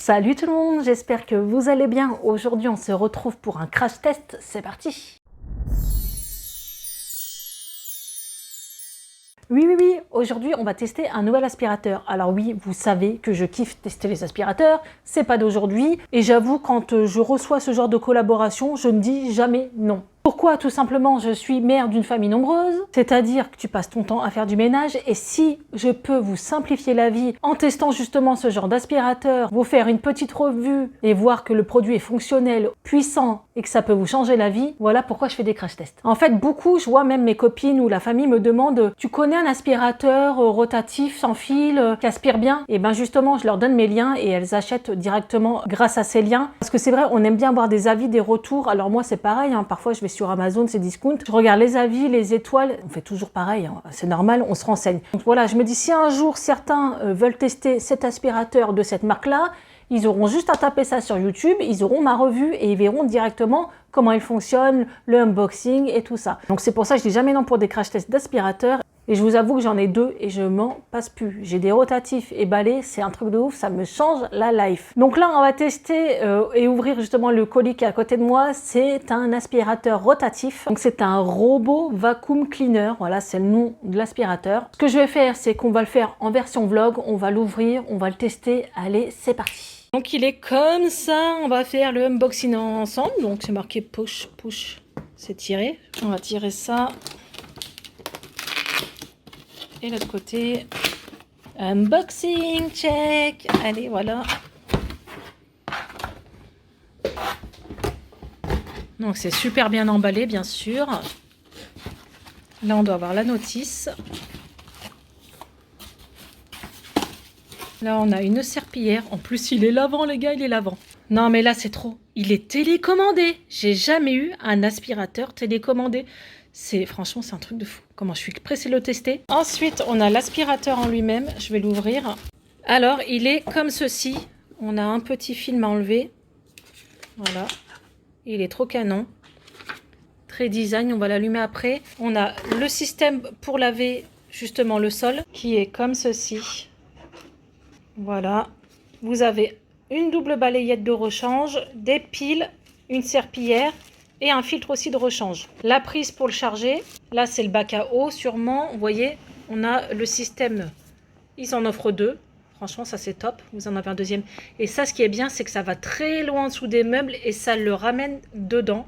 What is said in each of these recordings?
Salut tout le monde, j'espère que vous allez bien. Aujourd'hui, on se retrouve pour un crash test. C'est parti! Oui, aujourd'hui, on va tester un nouvel aspirateur. Alors oui, vous savez que je kiffe tester les aspirateurs, c'est pas d'aujourd'hui. Et j'avoue, quand je reçois ce genre de collaboration, je ne dis jamais non. Pourquoi? Tout simplement, je suis mère d'une famille nombreuse, c'est-à-dire que tu passes ton temps à faire du ménage et si je peux vous simplifier la vie en testant justement ce genre d'aspirateur, vous faire une petite revue et voir que le produit est fonctionnel, puissant et que ça peut vous changer la vie, voilà pourquoi je fais des crash tests. En fait, beaucoup, je vois même mes copines ou la famille me demandent « Tu connais un aspirateur rotatif sans fil qui aspire bien ?» Et ben justement, je leur donne mes liens et elles achètent directement grâce à ces liens. Parce que c'est vrai, on aime bien avoir des avis, des retours. Alors moi, c'est pareil, hein. Parfois je vais sur Amazon, c'est discount. Je regarde les avis, les étoiles. On fait toujours pareil, hein. C'est normal, on se renseigne. Donc voilà, je me dis si un jour certains veulent tester cet aspirateur de cette marque-là, ils auront juste à taper ça sur YouTube, ils auront ma revue et ils verront directement comment il fonctionne, le unboxing et tout ça. Donc c'est pour ça que je dis jamais non pour des crash tests d'aspirateurs. Et je vous avoue que j'en ai deux et je m'en passe plus. J'ai des rotatifs et balais, c'est un truc de ouf, ça me change la life. Donc là, on va tester et ouvrir justement le colis qui est à côté de moi. C'est un aspirateur rotatif. Donc c'est un robot vacuum cleaner. Voilà, c'est le nom de l'aspirateur. Ce que je vais faire, c'est qu'on va le faire en version vlog. On va l'ouvrir, on va le tester. Allez, c'est parti. Donc il est comme ça. On va faire le unboxing ensemble. Donc c'est marqué push, c'est tiré. On va tirer ça. Et l'autre côté, unboxing, check. Allez, voilà. Donc c'est super bien emballé, bien sûr. Là, on doit avoir la notice. Là, on a une serpillière. En plus, il est lavant, les gars, il est lavant. Non, mais là, c'est trop. Il est télécommandé. J'ai jamais eu un aspirateur télécommandé. Franchement, c'est un truc de fou. Comment je suis pressée de le tester. Ensuite, on a l'aspirateur en lui-même. Je vais l'ouvrir. Alors, il est comme ceci. On a un petit film à enlever. Voilà. Il est trop canon. Très design. On va l'allumer après. On a le système pour laver justement le sol qui est comme ceci. Voilà. Vous avez une double balayette de rechange, des piles, une serpillière et un filtre aussi de rechange. La prise pour le charger. Là, c'est le bac à eau, sûrement. Vous voyez, on a le système. Ils en offrent deux. Franchement, ça, c'est top. Vous en avez un deuxième. Et ça, ce qui est bien, c'est que ça va très loin en dessous des meubles et ça le ramène dedans.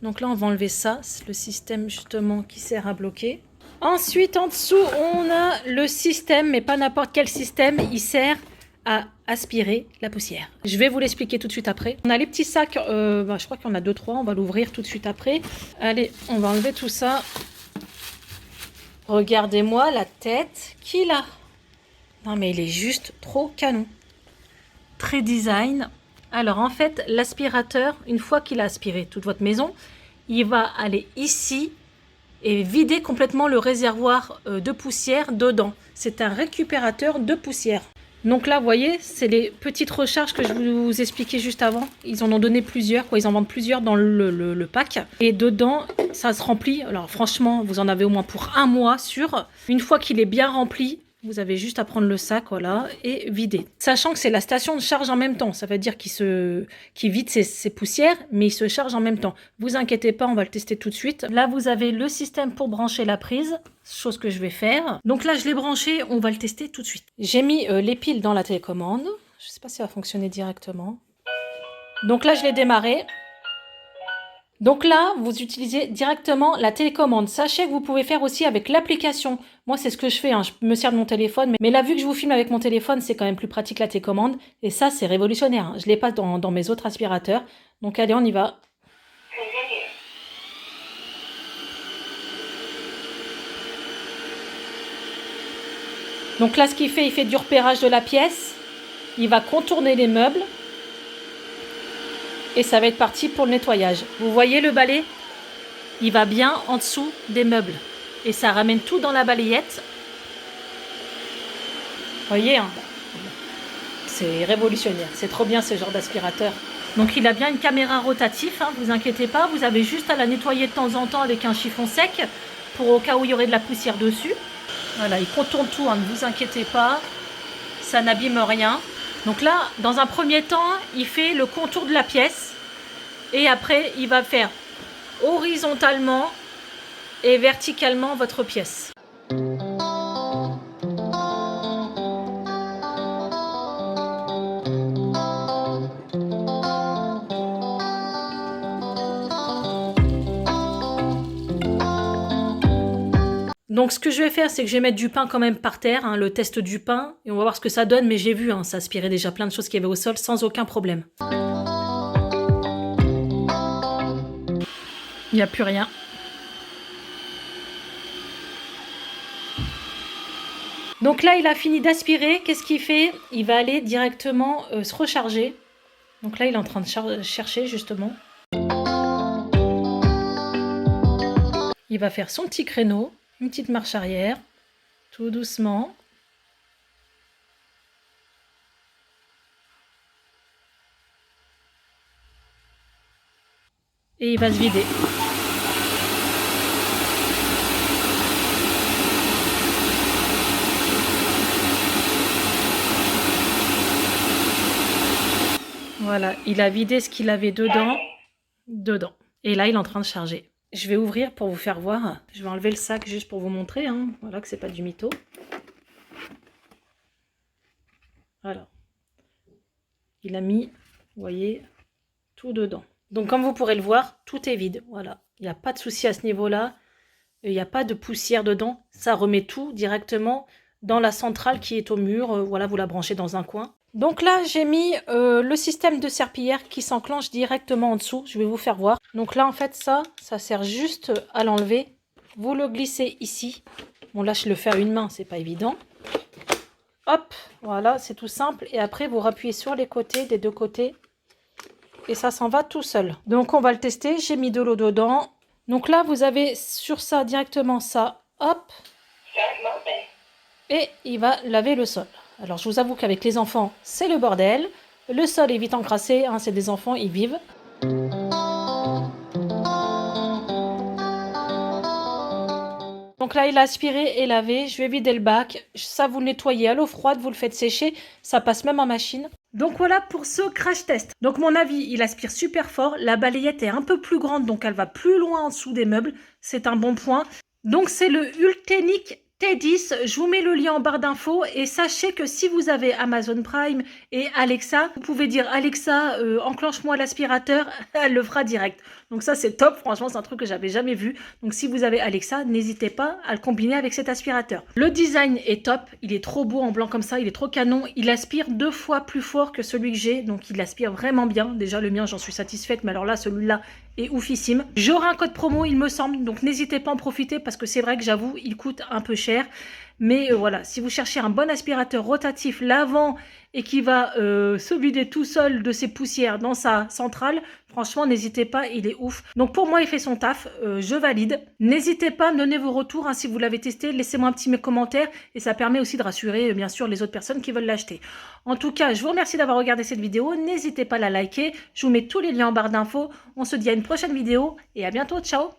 Donc là, on va enlever ça. C'est le système, justement, qui sert à bloquer. Ensuite, en dessous, on a le système, mais pas n'importe quel système. Il sert à aspirer la poussière. Je vais vous l'expliquer tout de suite après. On a les petits sacs, je crois qu'il y en a 2-3, on va l'ouvrir tout de suite après. Allez, on va enlever tout ça. Regardez-moi la tête qu'il a. Non mais il est juste trop canon. Très design. Alors en fait, l'aspirateur, une fois qu'il a aspiré toute votre maison, il va aller ici et vider complètement le réservoir de poussière dedans. C'est un récupérateur de poussière. Donc là, vous voyez, c'est les petites recharges que je vous expliquais juste avant. Ils en ont donné plusieurs, quoi. Ils en vendent plusieurs dans le pack. Et dedans, ça se remplit. Alors franchement, vous en avez au moins pour un mois sûr. Une fois qu'il est bien rempli, vous avez juste à prendre le sac, voilà, et vider. Sachant que c'est la station de charge en même temps. Ça veut dire qu'il vide ses poussières, mais il se charge en même temps. Vous inquiétez pas, on va le tester tout de suite. Là, vous avez le système pour brancher la prise, chose que je vais faire. Donc là, je l'ai branché, on va le tester tout de suite. J'ai mis les piles dans la télécommande. Je ne sais pas si ça va fonctionner directement. Donc là, je l'ai démarré. Donc là, vous utilisez directement la télécommande. Sachez que vous pouvez faire aussi avec l'application. Moi, c'est ce que je fais. Je me sers de mon téléphone. Mais là, vu que je vous filme avec mon téléphone, c'est quand même plus pratique la télécommande. Et ça, c'est révolutionnaire. Je ne l'ai pas dans mes autres aspirateurs. Donc allez, on y va. Donc là, ce qu'il fait, il fait du repérage de la pièce. Il va contourner les meubles. Et ça va être parti pour le nettoyage. Vous voyez le balai? Il va bien en dessous des meubles. Et ça ramène tout dans la balayette. Vous voyez, hein? C'est révolutionnaire. C'est trop bien ce genre d'aspirateur. Donc il a bien une caméra rotative, hein, vous inquiétez pas. Vous avez juste à la nettoyer de temps en temps avec un chiffon sec. Pour au cas où il y aurait de la poussière dessus. Voilà, il contourne tout, hein, ne vous inquiétez pas. Ça n'abîme rien. Donc là, dans un premier temps, il fait le contour de la pièce. Et après, il va faire horizontalement et verticalement votre pièce. Donc ce que je vais faire, c'est que je vais mettre du pain quand même par terre, hein, le test du pain, et on va voir ce que ça donne, mais j'ai vu, hein, ça aspirait déjà plein de choses qu'il y avait au sol sans aucun problème. Il n'y a plus rien. Donc là, il a fini d'aspirer. Qu'est-ce qu'il fait? Il va aller directement se recharger. Donc là, il est en train de chercher justement. Il va faire son petit créneau, une petite marche arrière, tout doucement. Et il va se vider. Voilà, il a vidé ce qu'il avait dedans. Et là, il est en train de charger. Je vais ouvrir pour vous faire voir. Je vais enlever le sac juste pour vous montrer. Hein. Voilà que c'est pas du mytho. Alors, il a mis, vous voyez, tout dedans. Donc, comme vous pourrez le voir, tout est vide. Voilà, il n'y a pas de souci à ce niveau-là. Il n'y a pas de poussière dedans. Ça remet tout directement dans la centrale qui est au mur. Voilà, vous la branchez dans un coin. Donc là, j'ai mis le système de serpillière qui s'enclenche directement en dessous. Je vais vous faire voir. Donc là, en fait, ça sert juste à l'enlever. Vous le glissez ici. Bon, là, je le fais à une main, c'est pas évident. Hop, voilà, c'est tout simple. Et après, vous rappuyez sur les côtés, des deux côtés. Et ça s'en va tout seul. Donc, on va le tester. J'ai mis de l'eau dedans. Donc là, vous avez sur ça, directement ça. Hop. Et il va laver le sol. Alors, je vous avoue qu'avec les enfants, c'est le bordel. Le sol est vite encrassé, hein, c'est des enfants, ils vivent. Donc là, il a aspiré et lavé. Je vais vider le bac. Ça, vous le nettoyez à l'eau froide, vous le faites sécher. Ça passe même en machine. Donc voilà pour ce crash test. Donc mon avis, il aspire super fort. La balayette est un peu plus grande, donc elle va plus loin en dessous des meubles. C'est un bon point. Donc c'est le Ultenic T10, je vous mets le lien en barre d'infos et sachez que si vous avez Amazon Prime et Alexa, vous pouvez dire Alexa, enclenche-moi l'aspirateur, elle le fera direct. Donc ça c'est top, franchement c'est un truc que j'avais jamais vu. Donc si vous avez Alexa, n'hésitez pas à le combiner avec cet aspirateur. Le design est top, il est trop beau en blanc comme ça, il est trop canon. Il aspire 2 fois plus fort que celui que j'ai, donc il aspire vraiment bien. Déjà le mien j'en suis satisfaite, mais alors là celui-là est oufissime. J'aurai un code promo il me semble, donc n'hésitez pas à en profiter parce que c'est vrai que j'avoue il coûte un peu cher. Mais voilà, si vous cherchez un bon aspirateur rotatif lavant et qui va se vider tout seul de ses poussières dans sa centrale, franchement, n'hésitez pas, il est ouf. Donc pour moi, il fait son taf, je valide. N'hésitez pas à me donner vos retours hein, si vous l'avez testé. Laissez-moi un petit commentaire et ça permet aussi de rassurer, bien sûr, les autres personnes qui veulent l'acheter. En tout cas, je vous remercie d'avoir regardé cette vidéo. N'hésitez pas à la liker. Je vous mets tous les liens en barre d'infos. On se dit à une prochaine vidéo et à bientôt. Ciao!